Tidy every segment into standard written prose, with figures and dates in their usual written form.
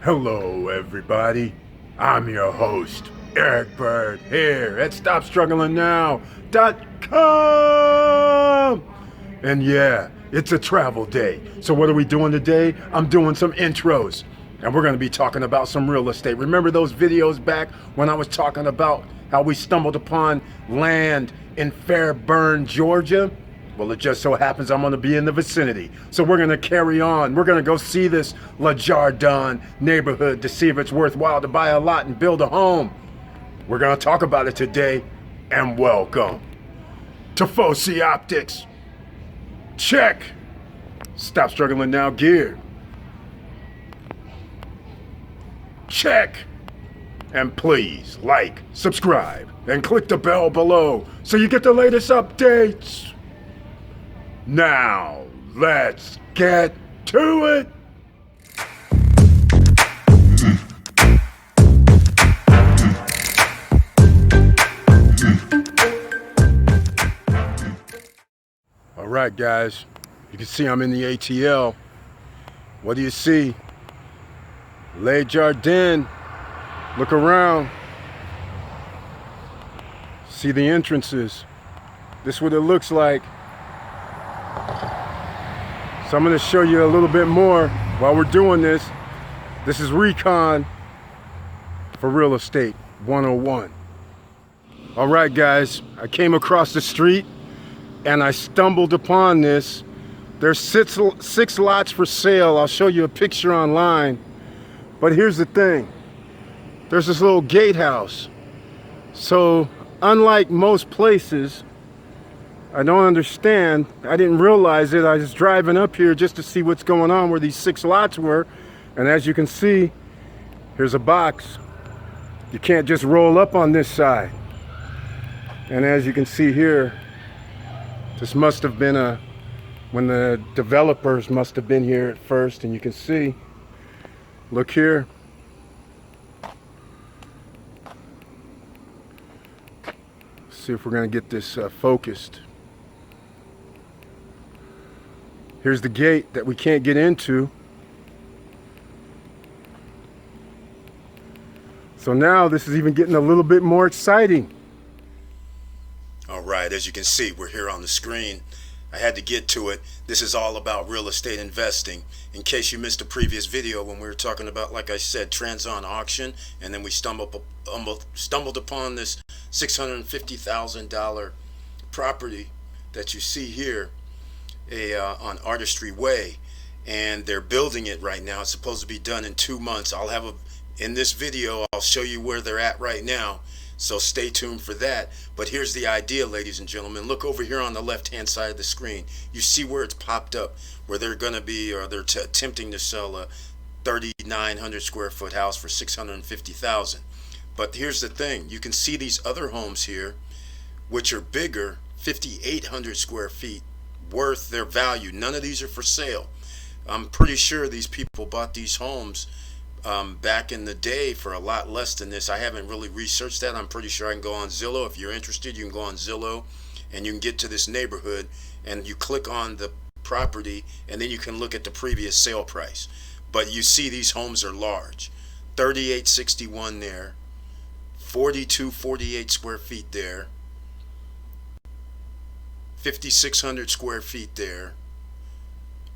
Hello, everybody. I'm your host, Eric Bird, here at StopStrugglingNow.com. And yeah, it's a travel day. So what are we doing today? I'm doing some intros. And we're going to be talking about some real estate. Remember those videos back when I was talking about how we stumbled upon land in Fairburn, Georgia? Well, it just so happens I'm going to be in the vicinity. So we're going to carry on. We're going to go see this La Jardin neighborhood to see if it's worthwhile to buy a lot and build a home. We're going to talk about it today. And welcome to Foci Optics. Check. Stop Struggling Now gear. Check. And please like, subscribe, and click the bell below so you get the latest updates. Now, let's get to it. All right, guys, you can see I'm in the ATL. What do you see? Le Jardin. Look around. See the entrances. This is what it looks like. So I'm going to show you a little bit more while we're doing this. This is Recon for Real Estate 101. All right, guys, I came across the street and I stumbled upon this. There's six lots for sale. I'll show you a picture online. But here's the thing. There's this little gatehouse. So unlike most places, I don't understand. I didn't realize it. I was driving up here just to see what's going on where these 6 lots were. And as you can see, here's a box. You can't just roll up on this side. And as you can see here, this must have been when the developers must have been here at first. And you can see, look here. See if we're going to get this focused. Here's the gate that we can't get into. So now this is even getting a little bit more exciting. All right, as you can see, we're here on the screen. I had to get to it. This is all about real estate investing. In case you missed a previous video when we were talking about, like I said, Transon auction, and then we stumbled upon this $650,000 property that you see here on Artistry Way, and they're building it right now. It's supposed to be done in 2 months. In this video, I'll show you where they're at right now. So stay tuned for that. But here's the idea, ladies and gentlemen. Look over here on the left-hand side of the screen. You see where it's popped up, where they're going to be, or they're attempting to sell a 3,900 square foot house for $650,000. But here's the thing. You can see these other homes here, which are bigger, 5,800 square feet, worth their value. None of these are for sale. I'm pretty sure these people bought these homes back in the day for a lot less than this. I haven't really researched that. I'm pretty sure I can go on Zillow. If you're interested, you can go on Zillow and you can get to this neighborhood and you click on the property and then you can look at the previous sale price. But you see these homes are large. 3861 there, 4248 square feet there, 5,600 square feet there,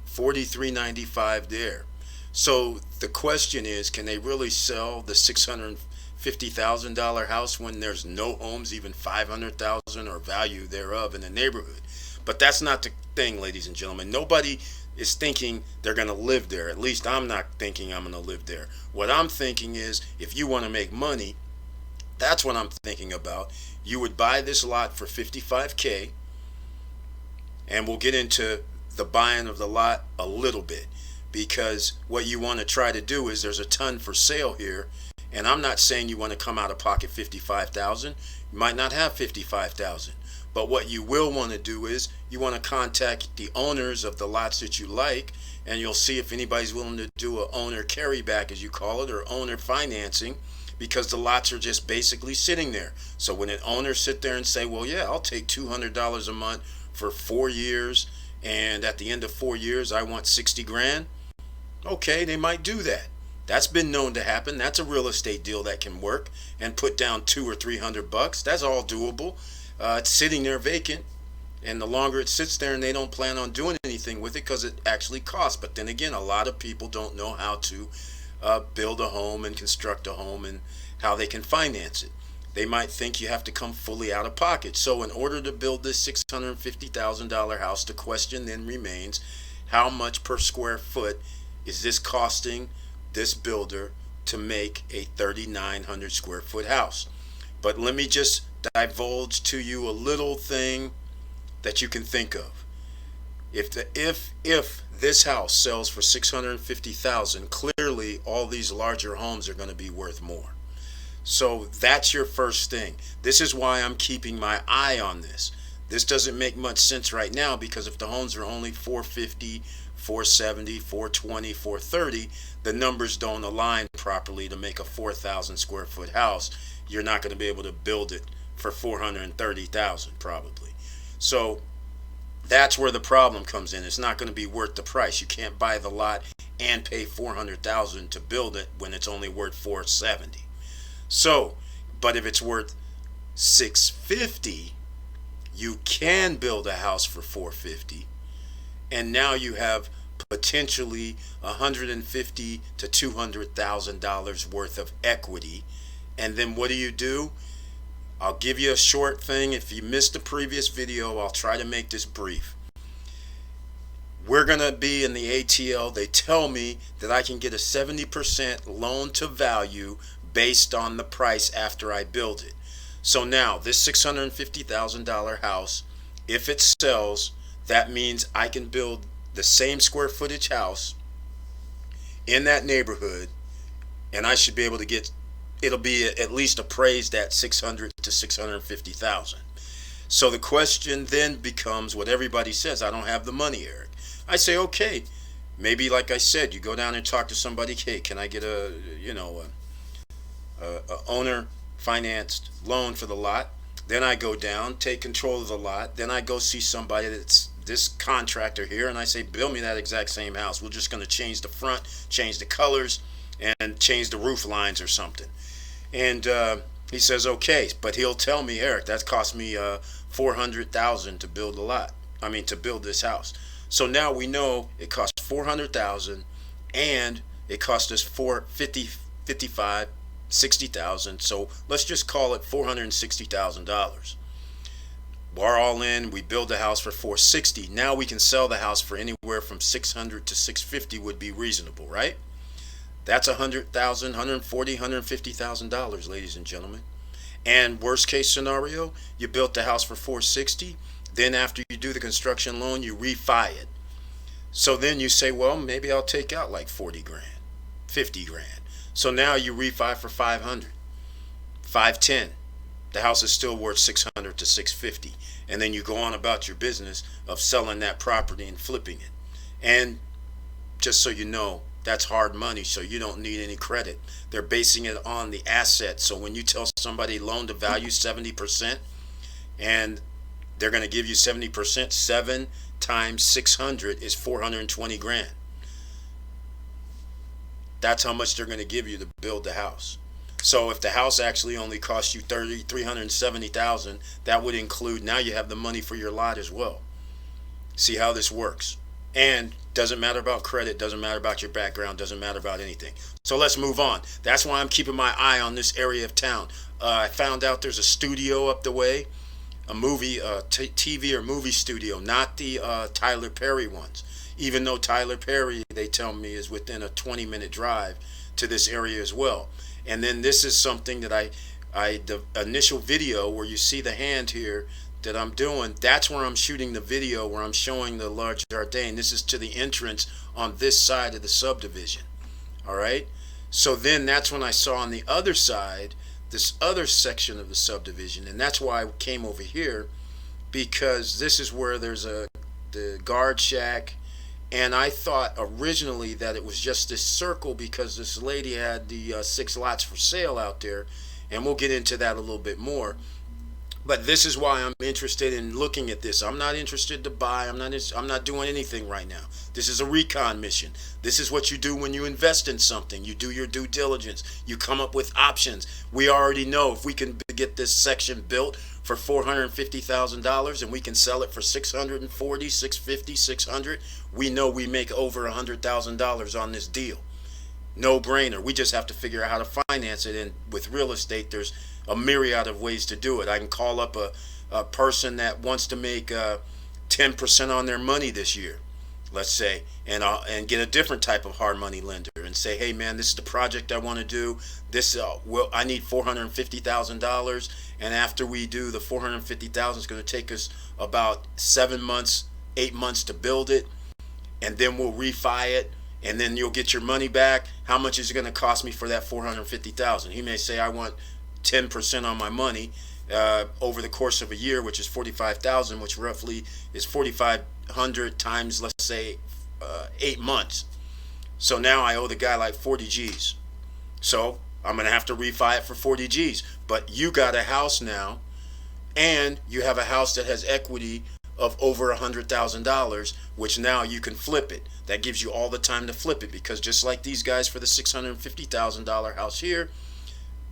4,395 there. So the question is, can they really sell the $650,000 house when there's no homes, even $500,000 or value thereof in the neighborhood? But that's not the thing, ladies and gentlemen. Nobody is thinking they're going to live there. At least I'm not thinking I'm going to live there. What I'm thinking is, if you want to make money, that's what I'm thinking about. You would buy this lot for $55K, and we'll get into the buying of the lot a little bit. Because what you want to try to do is, there's a ton for sale here, and I'm not saying you want to come out of pocket $55,000. You might not have $55,000, but what you will want to do is you want to contact the owners of the lots that you like, and you'll see if anybody's willing to do a owner carryback, as you call it, or owner financing, because the lots are just basically sitting there. So when an owner sit there and say, well, yeah, I'll take $200 a month for 4 years, and at the end of 4 years I want 60 grand. Okay, they might do that. That's been known to happen. That's a real estate deal that can work, and put down $200 or $300. That's all doable. It's sitting there vacant, and the longer it sits there and they don't plan on doing anything with it because it actually costs. But then again, a lot of people don't know how to build a home and construct a home and how they can finance it. They might think you have to come fully out of pocket. So in order to build this $650,000 house, the question then remains, how much per square foot is this costing this builder to make a 3,900 square foot house? But let me just divulge to you a little thing that you can think of. If this house sells for 650,000, clearly all these larger homes are going to be worth more. So that's your first thing. This is why I'm keeping my eye on this. This doesn't make much sense right now, because if the homes are only 450, 470, 420, 430, the numbers don't align properly to make a 4,000 square foot house. You're not going to be able to build it for 430,000 probably. So that's where the problem comes in. It's not going to be worth the price. You can't buy the lot and pay 400,000 to build it when it's only worth 470. So, but if it's worth 650, you can build a house for 450, and now you have potentially $150,000 to $200,000 worth of equity. And then what do? I'll give you a short thing. If you missed the previous video, I'll try to make this brief. We're going to be in the ATL. They tell me that I can get a 70% loan to value based on the price after I build it. So now this $650,000 house, if it sells, that means I can build the same square footage house in that neighborhood, and I should be able to get, it'll be at least appraised at 600 to 650,000. So the question then becomes what everybody says: I don't have the money, Eric. I say, okay, maybe like I said, you go down and talk to somebody. Hey, can I get a owner financed loan for the lot? Then I go down, take control of the lot. Then I go see somebody that's this contractor here, and I say, build me that exact same house. We're just going to change the front, change the colors, and change the roof lines or something. And he says, okay, but he'll tell me, Eric, that cost me $400,000 to build to build this house. So now we know it cost $400,000, and it cost us $55,000, $60,000. So let's just call it $460,000. We're all in. We build the house for $460,000. Now we can sell the house for anywhere from $600,000 to $650,000 would be reasonable, right? That's $100,000, $140,000, $150,000, ladies and gentlemen. And worst case scenario, you built the house for $460,000. Then after you do the construction loan, you refi it. So then you say, well, maybe I'll take out like 40 grand, 50 grand. So now you refi for 500, 510. The house is still worth 600 to 650. And then you go on about your business of selling that property and flipping it. And just so you know, that's hard money, so you don't need any credit. They're basing it on the asset. So when you tell somebody loan to value 70%, and they're going to give you 70%, 7 times 600 is 420 grand. That's how much they're going to give you to build the house. So if the house actually only costs you $370,000, that would include, now you have the money for your lot as well. See how this works. And doesn't matter about credit, doesn't matter about your background, doesn't matter about anything. So let's move on. That's why I'm keeping my eye on this area of town. I found out there's a studio up the way, a movie, TV or movie studio, not the Tyler Perry ones. Even though Tyler Perry, they tell me, is within a 20-minute drive to this area as well. And then this is something that the initial video where you see the hand here that I'm doing, that's where I'm shooting the video where I'm showing the large jardin. This is to the entrance on this side of the subdivision. All right. So then that's when I saw on the other side, this other section of the subdivision. And that's why I came over here, because this is where there's the guard shack. And I thought originally that it was just this circle because this lady had the 6 lots for sale out there. And we'll get into that a little bit more. But this is why I'm interested in looking at this. I'm not interested to buy. I'm not doing anything right now. This is a recon mission. This is what you do when you invest in something. You do your due diligence. You come up with options. We already know if we can get this section built for $450,000 and we can sell it for $640, $650, $600, we know we make over $100,000 on this deal. No brainer. We just have to figure out how to finance it. And with real estate, there's a myriad of ways to do it. I can call up a person that wants to make 10% on their money this year, let's say, and get a different type of hard money lender and say, hey man, this is the project I want to do. This I need $450,000, and after we do the $450,000, it's going to take us about 7 months, 8 months to build it, and then we'll refi it. And then you'll get your money back. How much is it going to cost me for that $450,000? He may say, I want 10% on my money over the course of a year, which is $45,000, which roughly is 4,500 times, let's say, 8 months. So now I owe the guy like 40 G's. So I'm going to have to refi it for 40 G's. But you got a house now, and you have a house that has equity of over $100,000, which now you can flip it. That gives you all the time to flip it, because just like these guys for the $650,000 house here,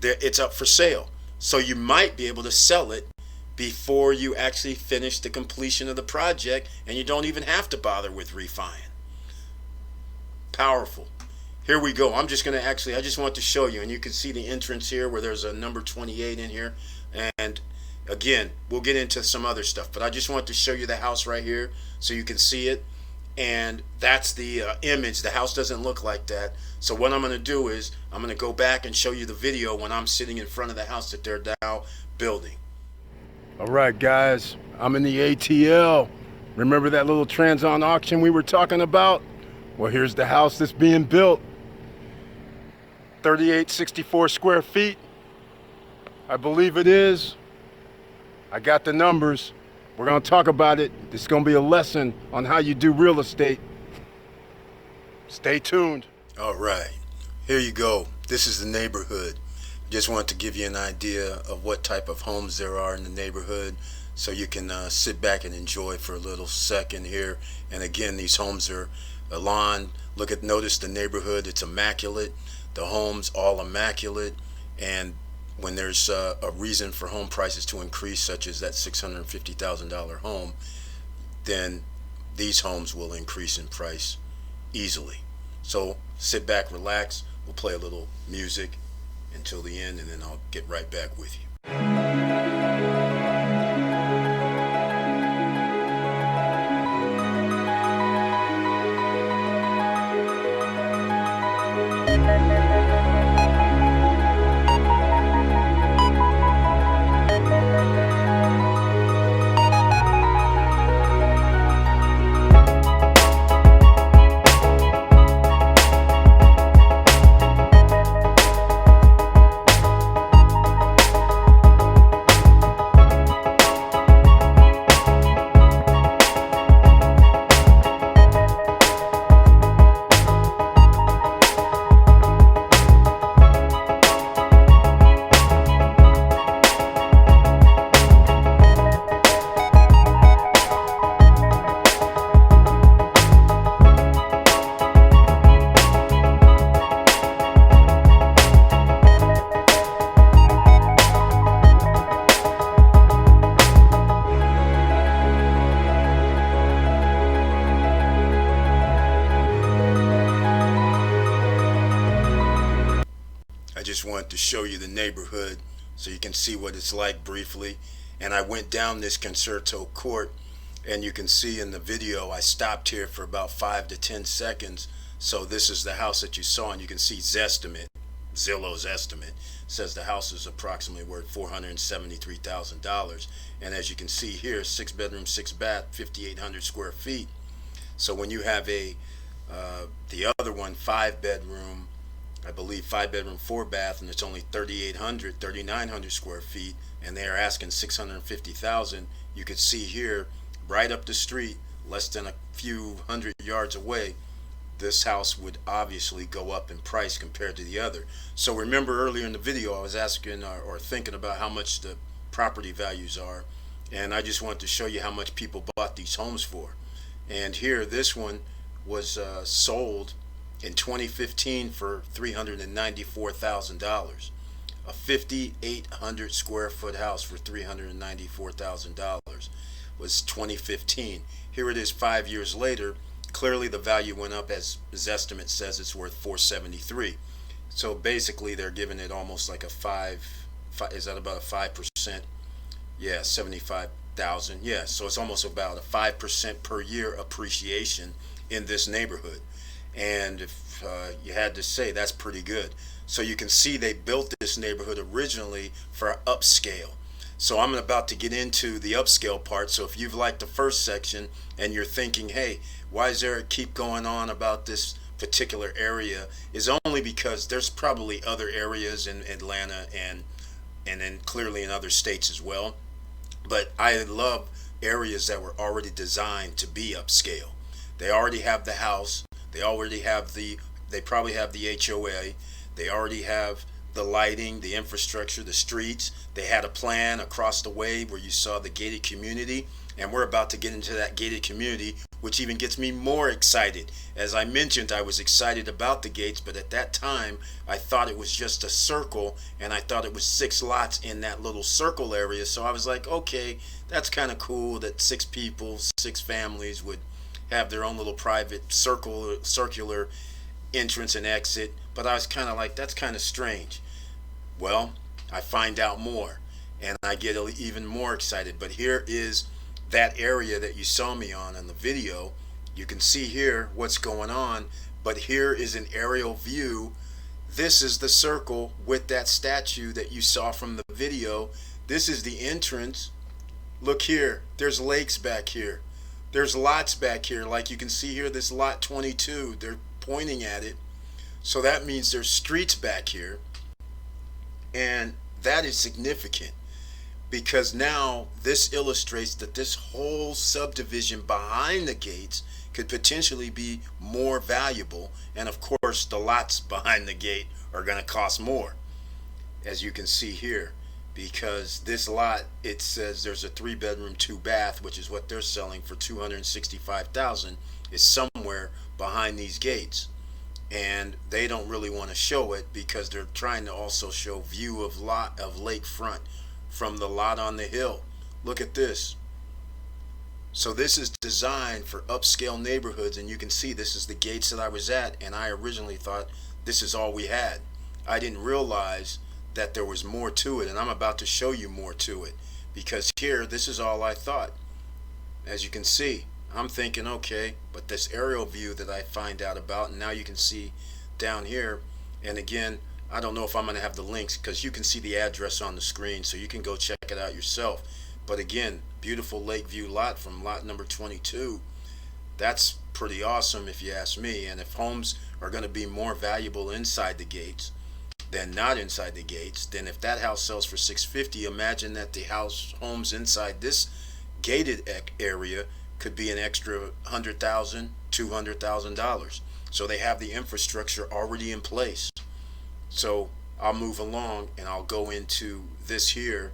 it's up for sale. So you might be able to sell it before you actually finish the completion of the project, and you don't even have to bother with refining. Powerful. Here we go. I'm just going to I just want to show you, and you can see the entrance here where there's a number 28 in here. And again, we'll get into some other stuff, but I just want to show you the house right here so you can see it. And that's the image. The house doesn't look like that. So what I'm going to do is I'm going to go back and show you the video when I'm sitting in front of the house that they're now building. All right, guys, I'm in the ATL. Remember that little Transon auction we were talking about? Well, here's the house that's being built. 3864 square feet. I believe it is. I got the numbers. We're going to talk about it. This is going to be a lesson on how you do real estate. Stay tuned. All right, here you go. This is the neighborhood. Just wanted to give you an idea of what type of homes there are in the neighborhood, so you can sit back and enjoy for a little second here. And again, these homes are lawn. Notice the neighborhood. It's immaculate. The homes all immaculate. And when there's a reason for home prices to increase, such as that $650,000 home, then these homes will increase in price easily. So sit back, relax. We'll play a little music until the end, and then I'll get right back with you. Just wanted to show you the neighborhood so you can see what it's like briefly. And I went down this Concerto Court, and you can see in the video I stopped here for about 5 to 10 seconds. So this is the house that you saw, and you can see Zillow's estimate says the house is approximately worth $473,000. And as you can see here, 6 bedroom, 6 bath, 5,800 square feet. So when you have the other one, 5 bedroom, I believe 5 bedroom, 4 bath, and it's only 3,900 square feet, and they are asking $650,000. You could see here, right up the street, less than a few hundred yards away, this house would obviously go up in price compared to the other. So remember earlier in the video, I was asking or thinking about how much the property values are. And I just wanted to show you how much people bought these homes for. And here, this one was sold in 2015 for $394,000. A 5,800 square foot house for $394,000 was 2015. Here it is 5 years later. Clearly the value went up, as his estimate says it's worth 473. So basically they're giving it almost like a is that about a 5%? Yeah, 75,000. Yeah, so it's almost about a 5% per year appreciation in this neighborhood. And if you had to say, that's pretty good. So you can see they built this neighborhood originally for upscale. So I'm about to get into the upscale part. So if you've liked the first section and you're thinking, hey, why is there a keep going on about this particular area, is only because there's probably other areas in Atlanta and then clearly in other states as well. But I love areas that were already designed to be upscale. They already have the house. They already have they probably have the HOA. They already have the lighting, the infrastructure, the streets. They had a plan across the way where you saw the gated community. And we're about to get into that gated community, which even gets me more excited. As I mentioned, I was excited about the gates, but at that time, I thought it was just a circle, and I thought it was 6 lots in that little circle area. So I was like, okay, that's kind of cool that 6 people, 6 families would have their own little private circular entrance and exit. But I was kind of like, that's kind of strange. Well, I find out more, and I get even more excited. But here is that area that you saw me on in the video. You can see here what's going on, but here is an aerial view. This is the circle with that statue that you saw from the video. This is the entrance. Look here, there's lakes back here. There's lots back here. Like you can see here, this lot 22, they're pointing at it. So that means there's streets back here. And that is significant, because now this illustrates that this whole subdivision behind the gates could potentially be more valuable. And of course, the lots behind the gate are going to cost more, as you can see here, because this lot, it says there's a 3-bedroom, 2-bath, which is what they're selling for $265,000, is somewhere behind these gates. And they don't really want to show it because they're trying to also show view of lakefront from the lot on the hill. Look at this. So this is designed for upscale neighborhoods, and you can see this is the gates that I was at, and I originally thought this is all we had. I didn't realize that there was more to it, and I'm about to show you more to it, because here, this is all I thought. As you can see, I'm thinking, okay, but this aerial view that I find out about, and now you can see down here, and again, I don't know if I'm going to have the links, because you can see the address on the screen, so you can go check it out yourself. But again, beautiful Lakeview lot from lot number 22. That's pretty awesome if you ask me. And if homes are going to be more valuable inside the gates than not inside the gates, then if that house sells for $650, imagine that the homes inside this gated area could be an extra $100,000, $200,000. So they have the infrastructure already in place. So I'll move along and I'll go into this here.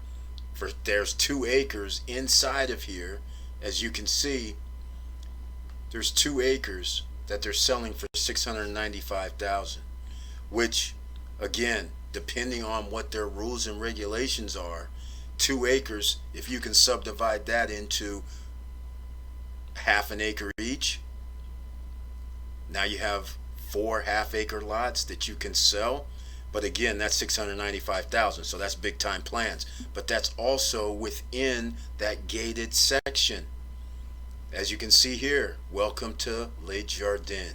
There's 2 acres inside of here. As you can see, there's 2 acres that they're selling for $695,000, which again, depending on what their rules and regulations are, 2 acres, if you can subdivide that into half an acre each, now you have 4 half-acre lots that you can sell. But again, that's $695,000, so that's big time plans. But that's also within that gated section. As you can see here, welcome to Les Jardins.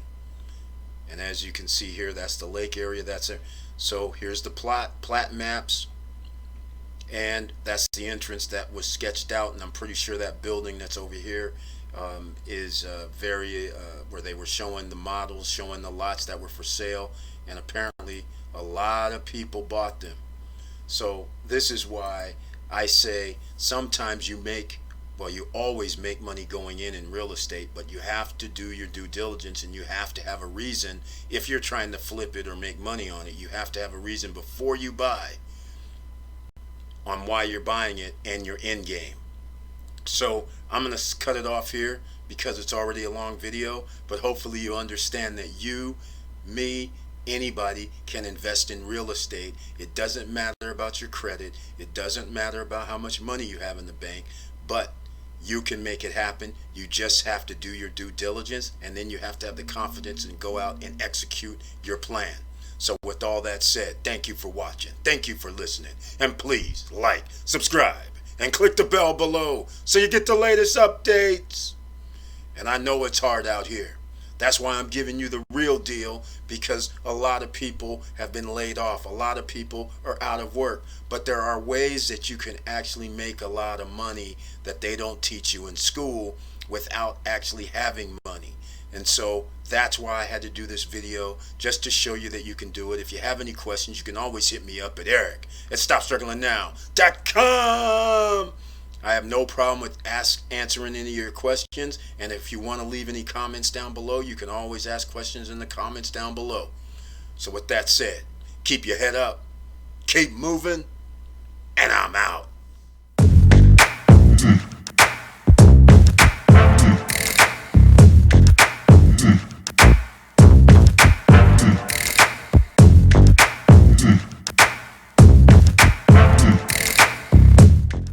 And as you can see here, that's the lake area that's there. So here's the plat maps, and that's the entrance that was sketched out. And I'm pretty sure that building that's over here is where they were showing the models, showing the lots that were for sale, and apparently a lot of people bought them. So this is why I say sometimes you always make money going in real estate, but you have to do your due diligence, and you have to have a reason. If you're trying to flip it or make money on it, you have to have a reason before you buy on why you're buying it and your end game. So I'm going to cut it off here because it's already a long video, but hopefully you understand that you, me, anybody can invest in real estate. It doesn't matter about your credit. It doesn't matter about how much money you have in the bank, but you can make it happen. You just have to do your due diligence, and then you have to have the confidence and go out and execute your plan. So with all that said, thank you for watching. Thank you for listening. And please like, subscribe, and click the bell below so you get the latest updates. And I know it's hard out here. That's why I'm giving you the real deal, because a lot of people have been laid off. A lot of people are out of work. But there are ways that you can actually make a lot of money that they don't teach you in school without actually having money. And so that's why I had to do this video, just to show you that you can do it. If you have any questions, you can always hit me up at eric@stopstrugglingnow.com. I have no problem with answering any of your questions. And if you want to leave any comments down below, you can always ask questions in the comments down below. So with that said, keep your head up, keep moving, and I'm out.